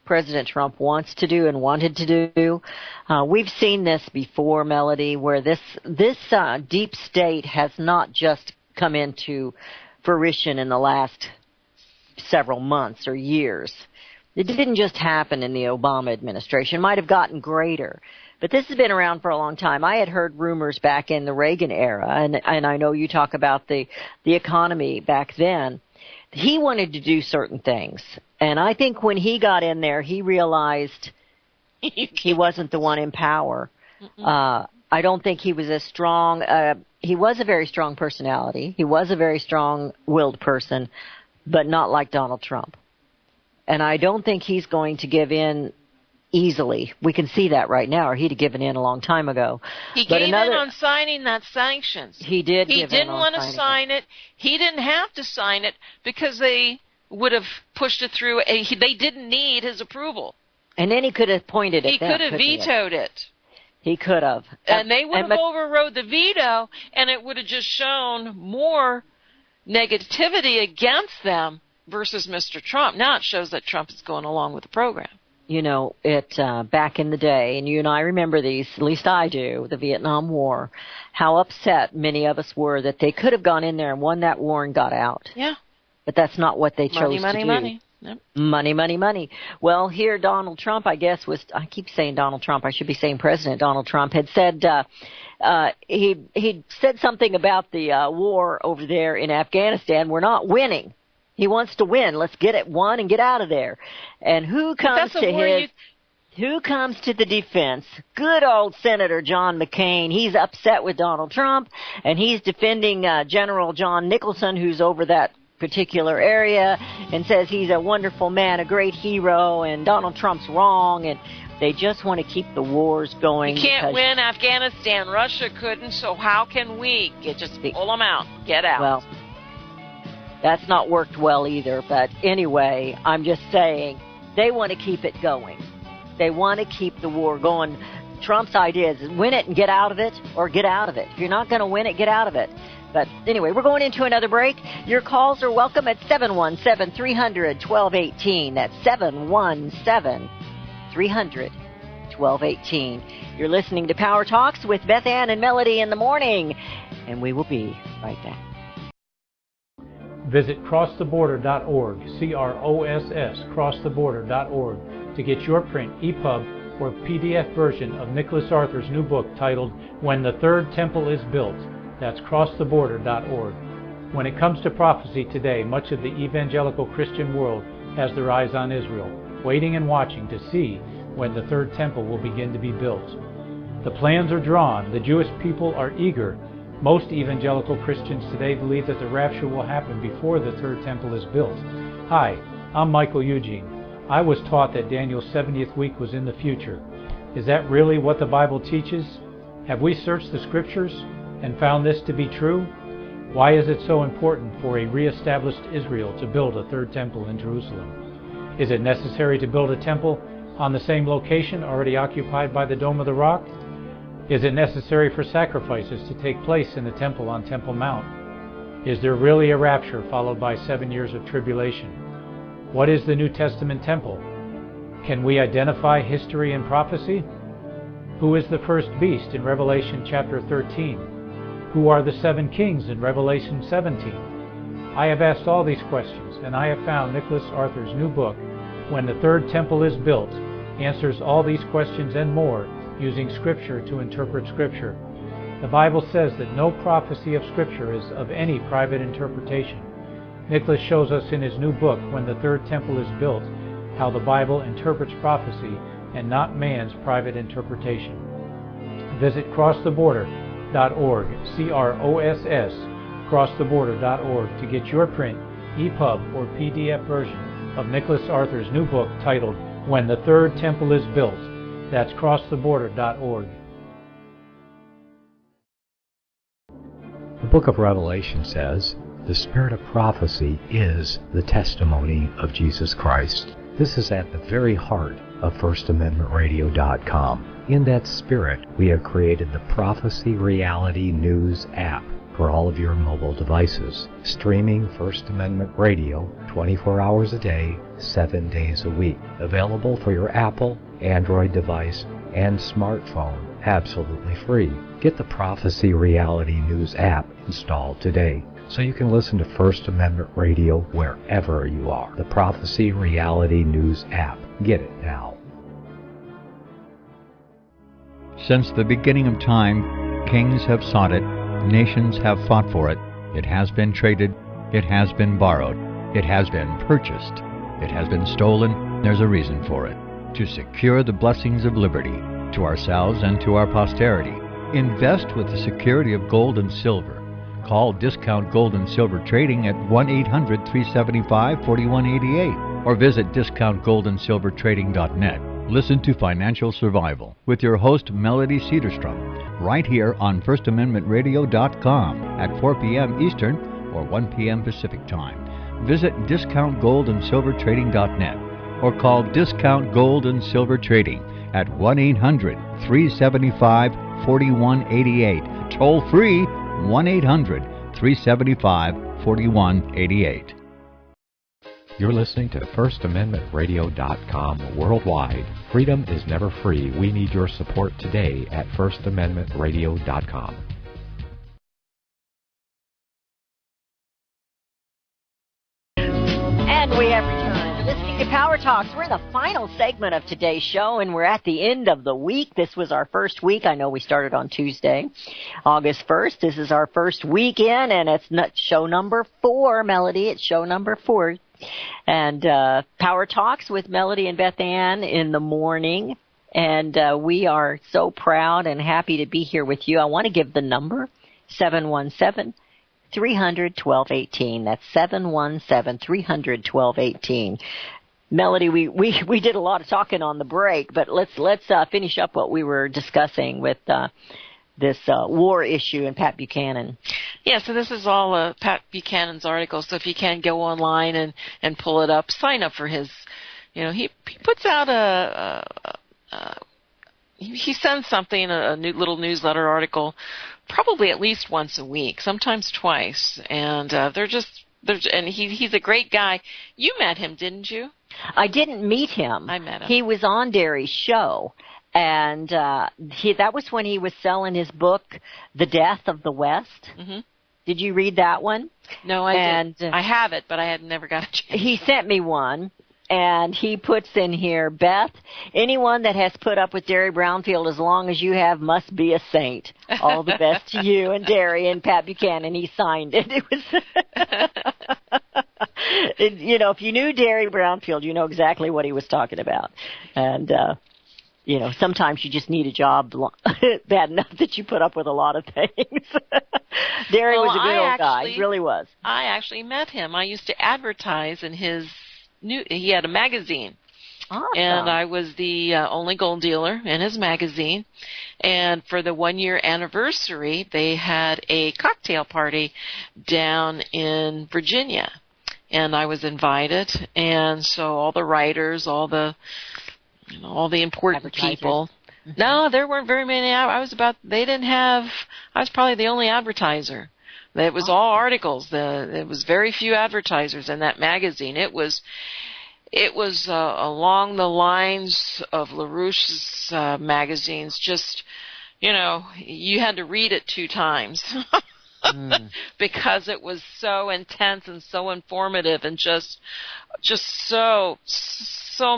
President Trump wants to do and wanted to do. We've seen this before, Melody, where this deep state has not just come into fruition in the last several months or years. It didn't just happen in the Obama administration. It might have gotten greater. But this has been around for a long time. I had heard rumors back in the Reagan era, and I know you talk about the economy back then. He wanted to do certain things. And I think when he got in there, he realized he wasn't the one in power. I don't think he was as strong. He was a very strong personality. He was a very strong-willed person, but not like Donald Trump. And I don't think he's going to give in easily. We can see that right now, or he'd have given in a long time ago. He gave in on signing that sanctions. He did. He didn't want to sign it. He didn't have to sign it because they would have pushed it through. They didn't need his approval. And then he could have pointed it. He could have vetoed it. He could have. And they would have overrode the veto, and it would have just shown more negativity against them versus Mr. Trump. Now it shows that Trump is going along with the program. You know, back in the day, and you and I remember these, at least I do, the Vietnam War, how upset many of us were that they could have gone in there and won that war and got out. Yeah. But that's not what they chose to do. Money. Yep. Money. Well, here Donald Trump, I guess, I keep saying Donald Trump, I should be saying President Donald Trump, had said, he said something about the war over there in Afghanistan. We're not winning. He wants to win. Let's get it won and get out of there. And who comes to the defense? Good old Senator John McCain. He's upset with Donald Trump, and he's defending General John Nicholson, who's over that particular area, and says he's a wonderful man, a great hero, and Donald Trump's wrong, and they just want to keep the wars going. You can't win Afghanistan. Russia couldn't, so how can we? Just pull them out. Get out. Well, that's not worked well either, but anyway, I'm just saying, they want to keep it going. They want to keep the war going. Trump's idea is win it and get out of it, or get out of it. If you're not going to win it, get out of it. But anyway, we're going into another break. Your calls are welcome at 717-300-1218. That's 717-300-1218. You're listening to Power Talks with Beth Ann and Melody in the morning, and we will be right back. Visit crosstheborder.org, C-R-O-S-S, crosstheborder.org, to get your print, EPUB, or PDF version of Nicholas Arthur's new book titled When the Third Temple is Built. That's crosstheborder.org. When it comes to prophecy today, much of the evangelical Christian world has their eyes on Israel, waiting and watching to see when the third temple will begin to be built. The plans are drawn. The Jewish people are eager. Most evangelical Christians today believe that the rapture will happen before the third temple is built. Hi, I'm Michael Eugene. I was taught that Daniel's 70th week was in the future. Is that really what the Bible teaches? Have we searched the Scriptures and found this to be true? Why is it so important for a reestablished Israel to build a third temple in Jerusalem? Is it necessary to build a temple on the same location already occupied by the Dome of the Rock? Is it necessary for sacrifices to take place in the temple on Temple Mount? Is there really a rapture followed by 7 years of tribulation? What is the New Testament temple? Can we identify history and prophecy? Who is the first beast in Revelation chapter 13? Who are the 7 kings in Revelation 17? I have asked all these questions, and I have found Nicholas Arthur's new book, When the Third Temple is Built, answers all these questions and more using Scripture to interpret Scripture. The Bible says that no prophecy of Scripture is of any private interpretation. Nicholas shows us in his new book, When the Third Temple is Built, how the Bible interprets prophecy and not man's private interpretation. Visit crosstheborder.org, C-R-O-S-S, crosstheborder.org, to get your print, EPUB, or PDF version of Nicholas Arthur's new book titled When the Third Temple is Built. That's crosstheborder.org. The book of Revelation says, the spirit of prophecy is the testimony of Jesus Christ. This is at the very heart of FirstAmendmentRadio.com. In that spirit, we have created the Prophecy Reality News app for all of your mobile devices, streaming First Amendment Radio 24 hours a day, 7 days a week. Available for your Apple, Android device, and smartphone, absolutely free. Get the Prophecy Reality News app installed today, so you can listen to First Amendment Radio wherever you are. The Prophecy Reality News app. Get it now. Since the beginning of time, kings have sought it, nations have fought for it. It has been traded, it has been borrowed, it has been purchased, it has been stolen. There's a reason for it. To secure the blessings of liberty to ourselves and to our posterity. Invest with the security of gold and silver. Call Discount Gold and Silver Trading at 1-800-375-4188 or visit discountgoldandsilvertrading.net. Listen to Financial Survival with your host Melody Cedarstrom right here on FirstAmendmentRadio.com at 4 p.m. Eastern or 1 p.m. Pacific Time. Visit discountgoldandsilvertrading.net or call Discount Gold and Silver Trading at 1-800-375-4188. Toll free 1-800-375-4188. You're listening to FirstAmendmentRadio.com worldwide. Freedom is never free. We need your support today at FirstAmendmentRadio.com. And we have returned. Listening to Power Talks. We're in the final segment of today's show, and we're at the end of the week. This was our first week. I know we started on Tuesday, August 1st. This is our first weekend, and it's not show number 4, Melody. It's show number 4. And Power Talks with Melody and Beth Ann in the morning. And we are so proud and happy to be here with you. I want to give the number, 717-300-1218. That's 717-300-1218. Melody, we did a lot of talking on the break, but let's finish up what we were discussing with this war issue and Pat Buchanan. Yeah, so this is all Pat Buchanan's article, so if you can go online and pull it up, sign up for his, he puts out he sends something, a new little newsletter article, probably at least once a week, sometimes twice, and he's a great guy. You met him, didn't you? I didn't meet him. I met him. He was on Derry's show. And that was when he was selling his book, The Death of the West. Mm-hmm. Did you read that one? No, I didn't. I have it, but I had never got a chance. He sent me one, and he puts in here, Beth, anyone that has put up with Derry Brownfield as long as you have must be a saint. All the best to you and Derry and Pat Buchanan. He signed it. It was... if you knew Derry Brownfield, you know exactly what he was talking about. And... sometimes you just need a job bad enough that you put up with a lot of things. Derry was a good old guy. He really was. I actually met him. I used to advertise in he had a magazine. Awesome. And I was the only gold dealer in his magazine. And for the 1-year anniversary, they had a cocktail party down in Virginia. and I was invited, and so all the writers, all the important people. Mm-hmm. No, there weren't very many. I was probably the only advertiser. It was all articles. There was very few advertisers in that magazine. It was along the lines of LaRouche's magazines. Just, you had to read it 2 times because it was so intense and so informative and just so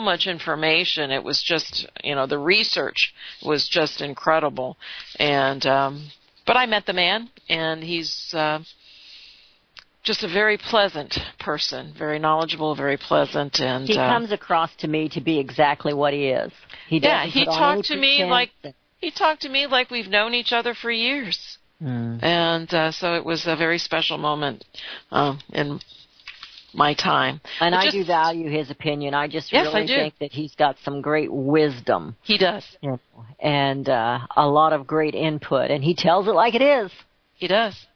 much information. It was just, the research was just incredible. And but I met the man, and he's just a very pleasant person, very knowledgeable, very pleasant, and he comes across to me to be exactly what he is. He talked to me like we've known each other for years, and so it was a very special moment in my time. And I do value his opinion. I just really think that he's got some great wisdom. He does. And a lot of great input, and he tells it like it is. He does.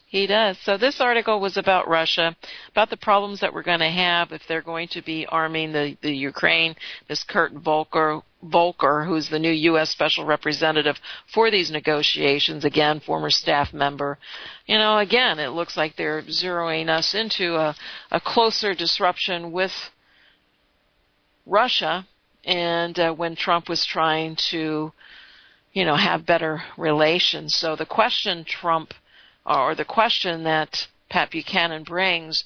He does. So this article was about Russia, about the problems that we're going to have if they're going to be arming the Ukraine. This Kurt Volker, who's the new U.S. Special Representative for these negotiations, again, former staff member. Again, it looks like they're zeroing us into a closer disruption with Russia, and when Trump was trying to, have better relations. So the question the question that Pat Buchanan brings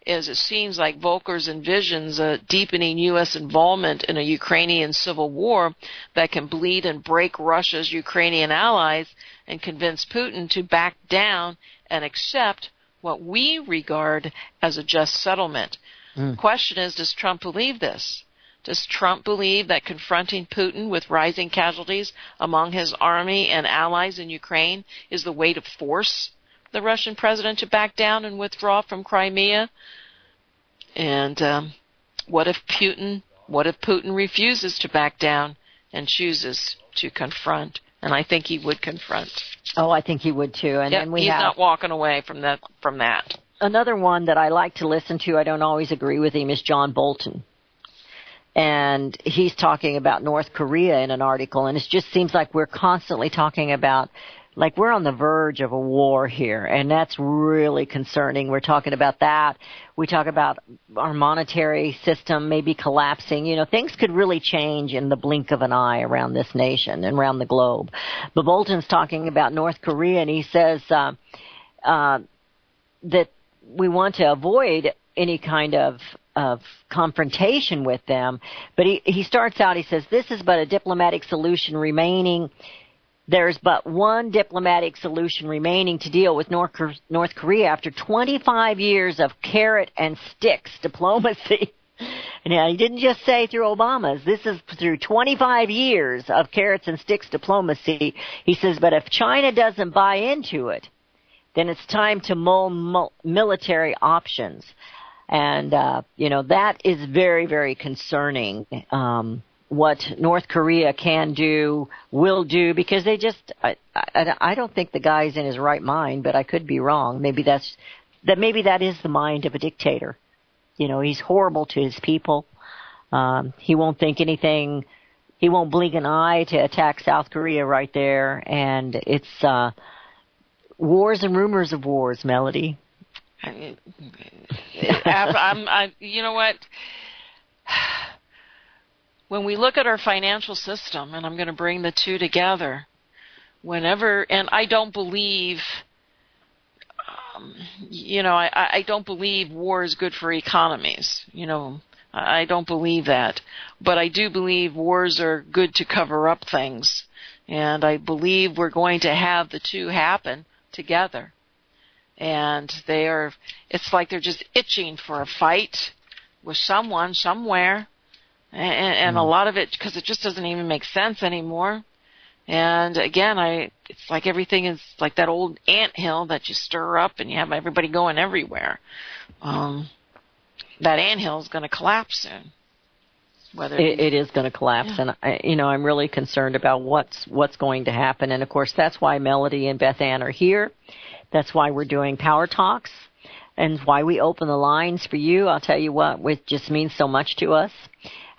is, it seems like Volker's envisions a deepening U.S. involvement in a Ukrainian civil war that can bleed and break Russia's Ukrainian allies and convince Putin to back down and accept what we regard as a just settlement. The question is, does Trump believe this? Does Trump believe that confronting Putin with rising casualties among his army and allies in Ukraine is the way to force the Russian president to back down and withdraw from Crimea? And what if Putin refuses to back down and chooses to confront? And I think he would confront. Oh, I think he would too. And then he's not walking away from that. Another one that I like to listen to, I don't always agree with him, is John Bolton. And he's talking about North Korea in an article, and it just seems like we're constantly talking about, like, we're on the verge of a war here, and that's really concerning. We're talking about that. We talk about our monetary system maybe collapsing. Things could really change in the blink of an eye around this nation and around the globe. But Bolton's talking about North Korea, and he says that we want to avoid any kind of confrontation with them. But he starts out, he says, this is but a diplomatic solution remaining. There's but one diplomatic solution remaining to deal with North Korea after 25 years of carrot and sticks diplomacy. Now, he didn't just say through Obama's. This is through 25 years of carrots and sticks diplomacy. He says, but if China doesn't buy into it, then it's time to mull military options. And, that is very, very concerning. What North Korea can do, will do, because they just, I don't think the guy's in his right mind, but I could be wrong. Maybe that is the mind of a dictator. He's horrible to his people. He won't think anything. He won't blink an eye to attack South Korea right there. And it's, wars and rumors of wars, Melody. You know what? When we look at our financial system, and I'm going to bring the two together, and I don't believe, I don't believe war is good for economies. I don't believe that. But I do believe wars are good to cover up things. And I believe we're going to have the two happen together. And it's like they're just itching for a fight with someone, somewhere. And a lot of it, because it just doesn't even make sense anymore. And again, it's like everything is like that old anthill that you stir up and you have everybody going everywhere. That anthill is going to collapse soon. It is going to collapse, yeah. And I'm really concerned about what's going to happen. And of course, that's why Melody and Beth Ann are here. That's why we're doing Power Talks. and why we open the lines for you. I'll tell you what, it just means so much to us.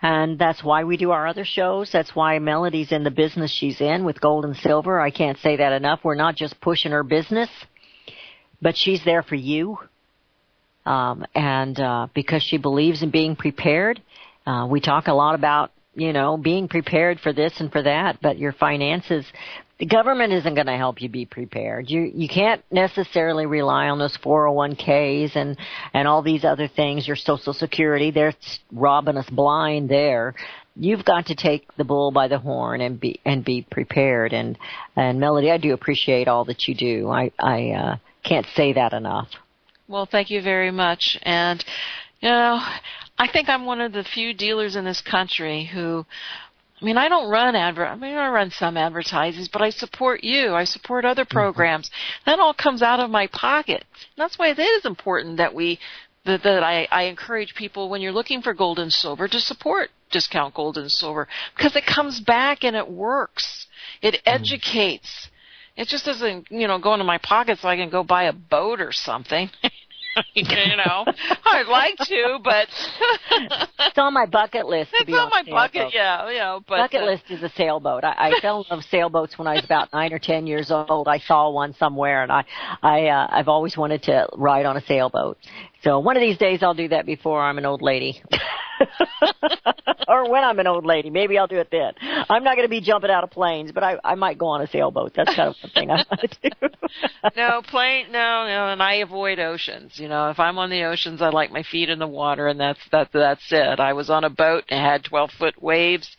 And that's why we do our other shows. That's why Melody's in the business she's in with gold and silver. I can't say that enough. We're not just pushing her business, but she's there for you. Because she believes in being prepared. We talk a lot about, being prepared for this and for that, but your finances, the government isn't going to help you be prepared. You can't necessarily rely on those 401ks and all these other things, your Social Security. They're robbing us blind there. You've got to take the bull by the horn and be prepared. And Melody, I do appreciate all that you do. I can't say that enough. Well, thank you very much. And, I think I'm one of the few dealers in this country who, I don't run I run some advertisements, but I support you. I support other programs. That all comes out of my pocket. And that's why it is important that I encourage people, when you're looking for gold and silver, to support Discount Gold and Silver, because it comes back and it works. It educates. It just doesn't, go into my pocket so I can go buy a boat or something. I'd like to, but it's on my bucket list. It's on my bucket, yeah. But bucket list is a sailboat. I fell in love with sailboats when I was about 9 or 10 years old. I saw one somewhere, and I've always wanted to ride on a sailboat. So one of these days I'll do that before I'm an old lady. Or when I'm an old lady. Maybe I'll do it then. I'm not going to be jumping out of planes, but I might go on a sailboat. That's kind of something I want to do. No, and I avoid oceans. If I'm on the oceans, I like my feet in the water, and that's it. I was on a boat and had 12-foot waves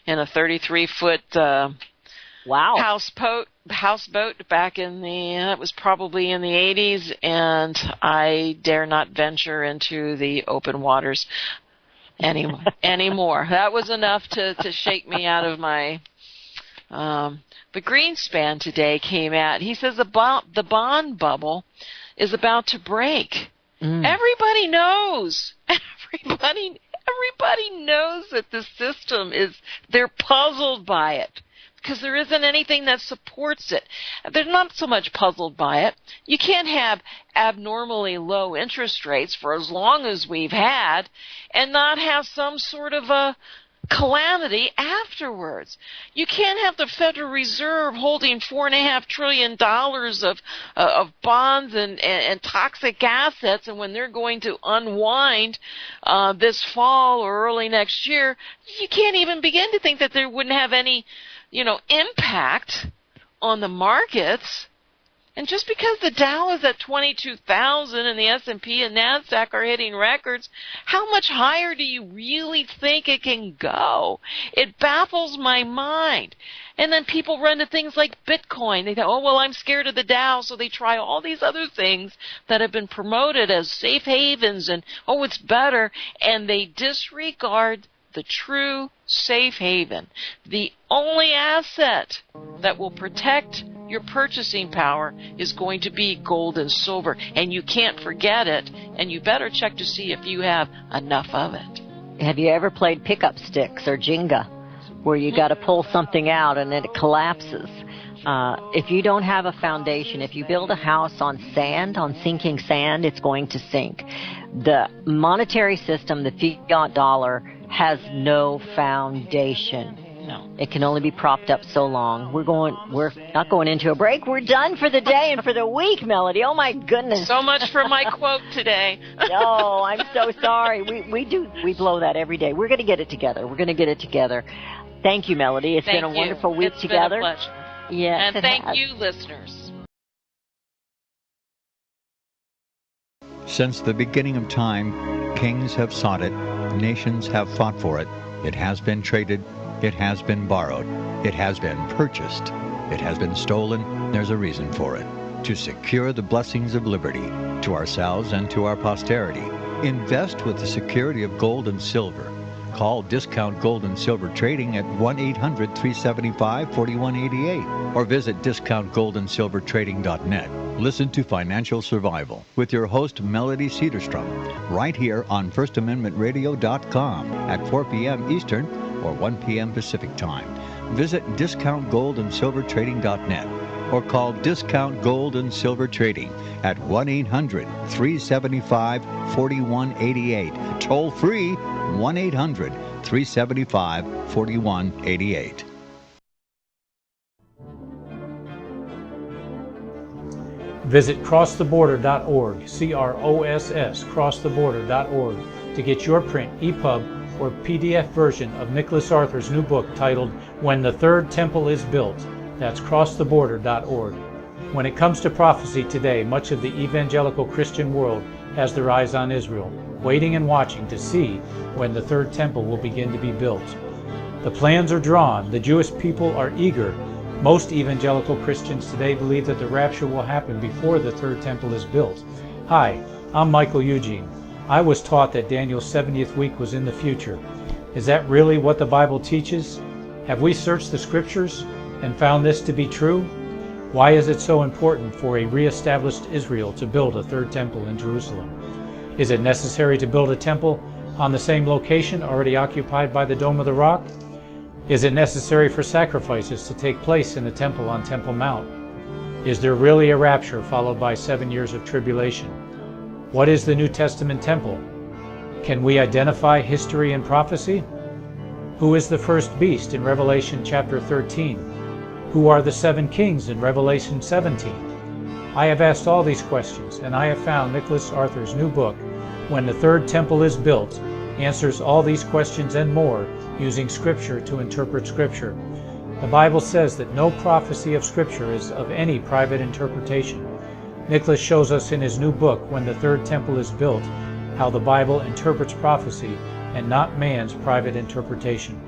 in a 33-foot wow houseboat back in it was probably in the 80s, and I dare not venture into the open waters anymore. That was enough to shake me out of my. But Greenspan today came out. He says the bond bubble is about to break. Everybody knows. Everybody knows that the system they're puzzled by it, because there isn't anything that supports it. They're not so much puzzled by it. You can't have abnormally low interest rates for as long as we've had and not have some sort of a calamity afterwards. You can't have the Federal Reserve holding $4.5 trillion of bonds and toxic assets, and when they're going to unwind this fall or early next year, you can't even begin to think that there wouldn't have any impact on the markets. And just because the Dow is at 22,000 and the S&P and NASDAQ are hitting records, how much higher do you really think it can go? It baffles my mind. And then people run to things like Bitcoin. They think, I'm scared of the Dow, so they try all these other things that have been promoted as safe havens and, it's better, and they disregard the true safe haven. The only asset that will protect your purchasing power is going to be gold and silver, and you can't forget it, and you better check to see if you have enough of it. Have you ever played pickup sticks or Jenga, where you got to pull something out and then it collapses? If you don't have a foundation, if you build a house on sand, on sinking sand, it's going to sink. The monetary system, the fiat dollar, has no foundation. No. It can only be propped up so long. We're not going into a break. We're done for the day and for the week, Melody. Oh my goodness. So much for my quote today. No, I'm so sorry. We blow that every day. We're going to get it together. Thank you, Melody. It's been a wonderful week together. It's been a pleasure. Yes, and thank you, listeners. Since the beginning of time, kings have sought it, nations have fought for it. It has been traded, it has been borrowed, it has been purchased, it has been stolen. There's a reason for it. To secure the blessings of liberty to ourselves and to our posterity. Invest with the security of gold and silver. Call Discount Gold and Silver Trading at 1-800-375-4188 or visit discountgoldandsilvertrading.net. Listen to Financial Survival with your host Melody Cedarstrom right here on FirstAmendmentRadio.com at 4 p.m. Eastern or 1 p.m. Pacific Time. Visit discountgoldandsilvertrading.net or call Discount Gold and Silver Trading at 1-800-375-4188. Toll free 1-800-375-4188. Visit crosstheborder.org, CROSS, crosstheborder.org, to get your print, EPUB, or PDF version of Nicholas Arthur's new book titled When the Third Temple is Built. That's crosstheborder.org. When it comes to prophecy today, much of the evangelical Christian world has their eyes on Israel, waiting and watching to see when the third temple will begin to be built. The plans are drawn, the Jewish people are eager. Most evangelical Christians today believe that the rapture will happen before the third temple is built. Hi, I'm Michael Eugene. I was taught that Daniel's 70th week was in the future. Is that really what the Bible teaches? Have we searched the scriptures and found this to be true? Why is it so important for a re-established Israel to build a third temple in Jerusalem? Is it necessary to build a temple on the same location already occupied by the Dome of the Rock? Is it necessary for sacrifices to take place in the temple on Temple Mount? Is there really a rapture followed by 7 years of tribulation? What is the New Testament temple? Can we identify history and prophecy? Who is the first beast in Revelation chapter 13? Who are the 7 kings in Revelation 17? I have asked all these questions, and I have found Nicholas Arthur's new book, When the Third Temple is Built, answers all these questions and more using Scripture to interpret Scripture. The Bible says that no prophecy of Scripture is of any private interpretation. Nicholas shows us in his new book, When the Third Temple is Built, how the Bible interprets prophecy and not man's private interpretation.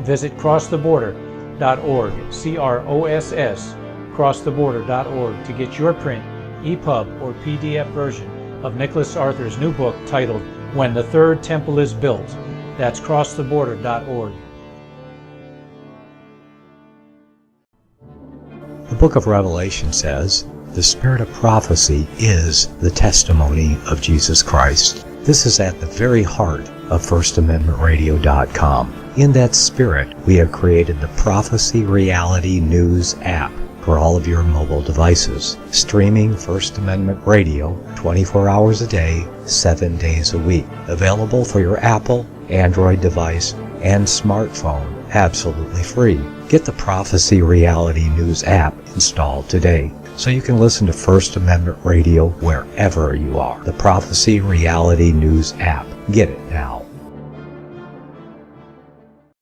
Visit crosstheborder.org, CROSS, crosstheborder.org, to get your print, EPUB, or PDF version of Nicholas Arthur's new book titled When the Third Temple is Built. That's crosstheborder.org. The book of Revelation says, the spirit of prophecy is the testimony of Jesus Christ. This is at the very heart of FirstAmendmentRadio.com. In that spirit, we have created the Prophecy Reality News app for all of your mobile devices, streaming First Amendment Radio 24 hours a day, 7 days a week. Available for your Apple, Android device, and smartphone, absolutely free. Get the Prophecy Reality News app installed today, so you can listen to First Amendment Radio wherever you are. The Prophecy Reality News app. Get it now.